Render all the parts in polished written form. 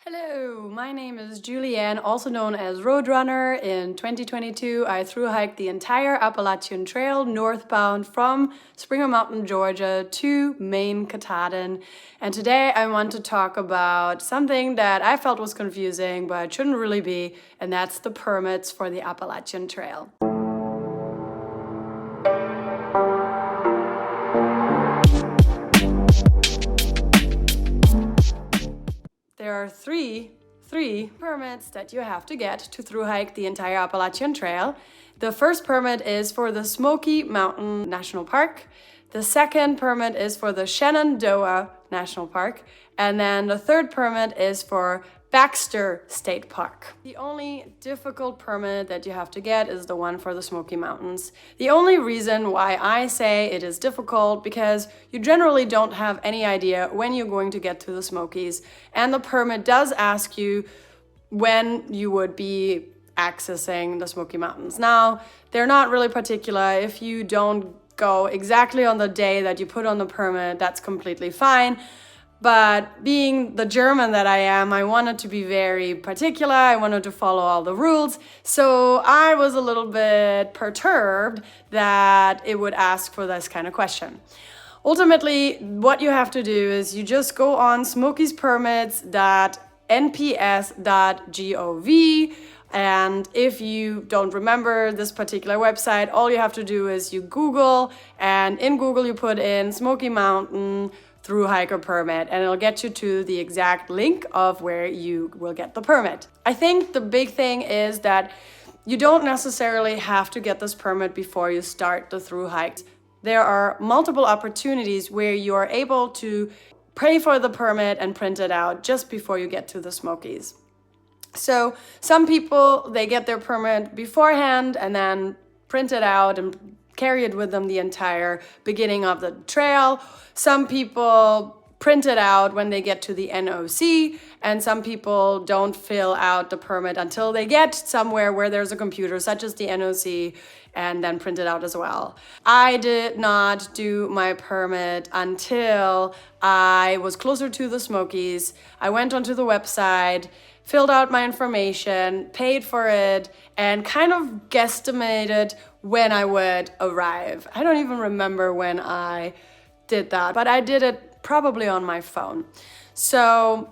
Hello, my name is Julianne, also known as Roadrunner. In 2022, I thru-hiked the entire Appalachian Trail northbound from Smoky Mountain, Georgia to Maine, Katahdin. And today I want to talk about something that I felt was confusing, but shouldn't really be, and that's the permits for the Appalachian Trail. There are three permits that you have to get to thru-hike the entire Appalachian Trail. The first permit is for the Smoky Mountain National Park. The second permit is for the Shenandoah National Park. And then the third permit is for Baxter State Park. The only difficult permit that you have to get is the one for the Smoky Mountains. The only reason why I say it is difficult because you generally don't have any idea when you're going to get to the Smokies, and the permit does ask you when you would be accessing the Smoky Mountains. Now, they're not really particular. If you don't go exactly on the day that you put on the permit, that's completely fine. But being the German that I am, I wanted to be very particular. I wanted to follow all the rules. So I was a little bit perturbed that it would ask for this kind of question. Ultimately, what you have to do is you just go on smokiespermits.nps.gov. And if you don't remember this particular website, all you have to do is you Google, and in Google you put in Smoky Mountain thru-hiker permit, and it'll get you to the exact link of where you will get the permit. I think the big thing is that you don't necessarily have to get this permit before you start the thru-hike. There are multiple opportunities where you are able to pay for the permit and print it out just before you get to the Smokies. So some people, they get their permit beforehand and then print it out and carry it with them the entire beginning of the trail. Some people print it out when they get to the NOC, and some people don't fill out the permit until they get somewhere where there's a computer, such as the NOC, and then print it out as well. I did not do my permit until I was closer to the Smokies. I went onto the website, filled out my information, paid for it, and kind of guesstimated when I would arrive. I don't even remember when I did that, but I did it probably on my phone. So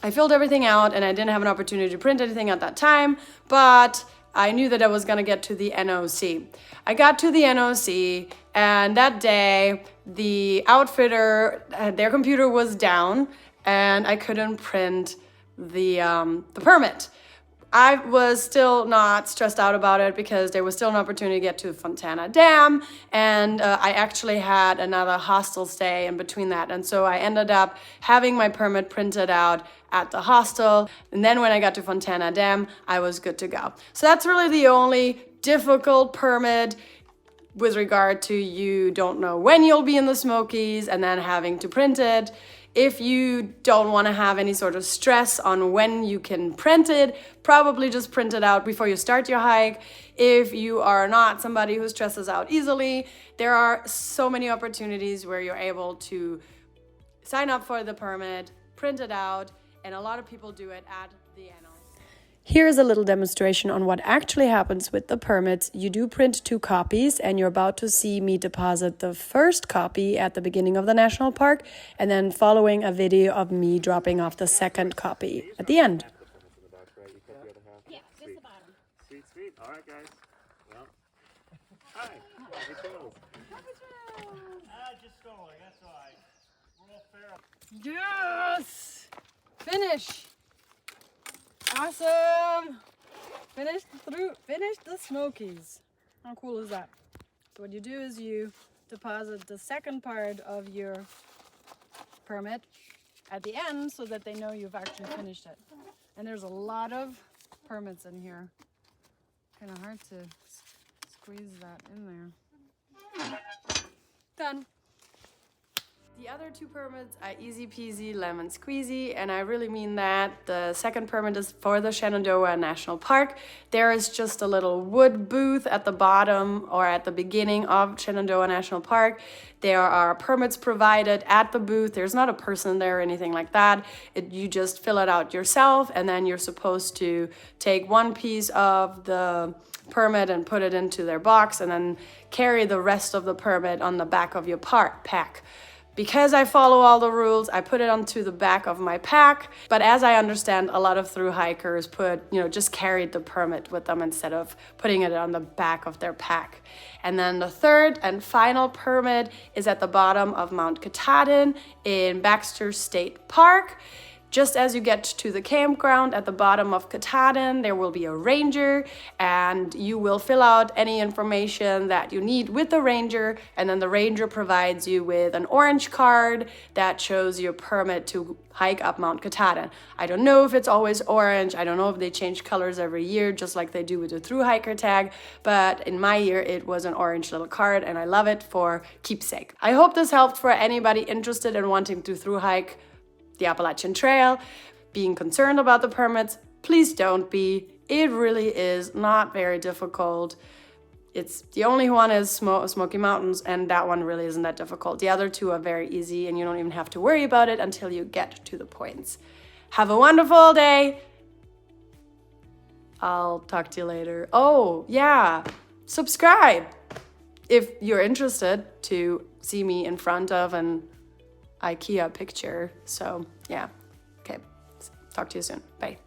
I filled everything out, and I didn't have an opportunity to print anything at that time, but I knew that I was gonna get to the NOC. I got to the NOC, and that day, the outfitter, their computer was down, and I couldn't print the permit. I was still not stressed out about it because there was still an opportunity to get to Fontana Dam, and I actually had another hostel stay in between that, and so I ended up having my permit printed out at the hostel, and then when I got to Fontana Dam, I was good to go. So that's really the only difficult permit with regard to you don't know when you'll be in the Smokies and then having to print it. If you don't want to have any sort of stress on when you can print it, probably just print it out before you start your hike. If you are not somebody who stresses out easily, there are so many opportunities where you're able to sign up for the permit, print it out, and a lot of people do it at the end. Here's a little demonstration on what actually happens with the permits. You do print 2 copies, and you're about to see me deposit the first copy at the beginning of the national park, and then following a video of me dropping off the second copy at the end. Yeah, just the bottom. Sweet, sweet. All right, guys. Well, hi. Happy trails. Just stalling. That's all right. We're all fair. Yes! Finish! Awesome! Finished the Smokies. How cool is that? So what you do is you deposit the second part of your permit at the end so that they know you've actually finished it. And there's a lot of permits in here. Kind of hard to squeeze that in there. Done. The other 2 permits are easy peasy lemon squeezy, and I really mean that. The second permit is for the Shenandoah National Park. There is just a little wood booth at the bottom or at the beginning of Shenandoah National Park. There are permits provided at the booth. There's not a person there or anything like that. You just fill it out yourself, and then you're supposed to take one piece of the permit and put it into their box, and then carry the rest of the permit on the back of your pack. Because I follow all the rules, I put it onto the back of my pack. But as I understand, a lot of thru hikers just carried the permit with them instead of putting it on the back of their pack. And then the third and final permit is at the bottom of Mount Katahdin in Baxter State Park. Just as you get to the campground at the bottom of Katahdin, there will be a ranger, and you will fill out any information that you need with the ranger, and then the ranger provides you with an orange card that shows your permit to hike up Mount Katahdin. I don't know if it's always orange. I don't know if they change colors every year, just like they do with the thru hiker tag, but in my year it was an orange little card, and I love it for keepsake. I hope this helped for anybody interested in wanting to thru hike the Appalachian Trail. Being concerned about the permits, please don't be. It really is not very difficult. It's the only one is Smoky Mountains, and that one really isn't that difficult. The other 2 are very easy, and you don't even have to worry about it until you get to the points. Have a wonderful day. I'll talk to you later. Oh, yeah, subscribe if you're interested to see me in front of an IKEA picture. So yeah, okay, talk to you soon. Bye.